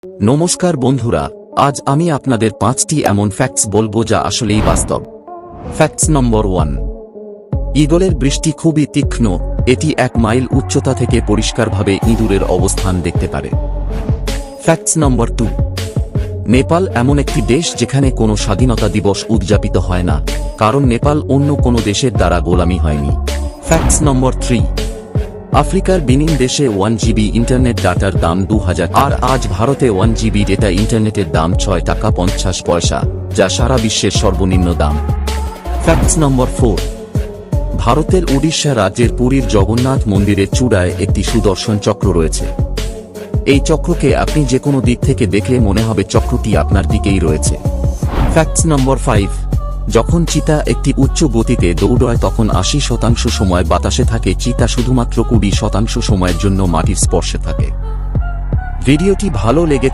নমস্কার বন্ধুরা, আজ আমি আপনাদের 5টি এমন ফ্যাক্টস বলবো যা আসলেই বাস্তব। ফ্যাক্টস নম্বর 1। ঈগলের বৃষ্টি খুবই তীক্ষ্ণ, এটি 1 মাইল উচ্চতা থেকে পরিষ্কারভাবে ইঁদুরের অবস্থান দেখতে পারে। ফ্যাক্টস নম্বর 2। নেপাল এমন একটি দেশ যেখানে কোনো স্বাধীনতা দিবস উদযাপিত হয় না, কারণ নেপাল অন্য কোনো দেশের দ্বারা গোলামি হয়নি। ফ্যাক্টস নম্বর 3। আফ্রিকার বেনিন দেশে 1 জিবি ইন্টারনেট ডাটার দাম 2000, আর আজ ভারতে 1 জিবি ডেটা ইন্টারনেটের দাম 6 টাকা 50 পয়সা, যা সারা বিশ্বের সর্বনিম্ন দাম। ফ্যাক্টস নম্বর 4। ভারতের উড়িষ্যা রাজ্যের পুরীর জগন্নাথ মন্দিরের চূড়ায় একটি সুদর্শন চক্র রয়েছে। এই চক্রকে আপনি যে কোনো দিক থেকে দেখলে মনে হবে চক্রটি আপনার দিকেই রয়েছে। ফ্যাক্টস নম্বর 5। যখন চিতা একটি উচ্চ গতিতে দৌড়ায় তখন 80% সময় বাতাসে থাকে, চিতা শুধুমাত্র 20% সময়ের জন্য মাটির স্পর্শে থাকে। ভিডিওটি ভালো লেগে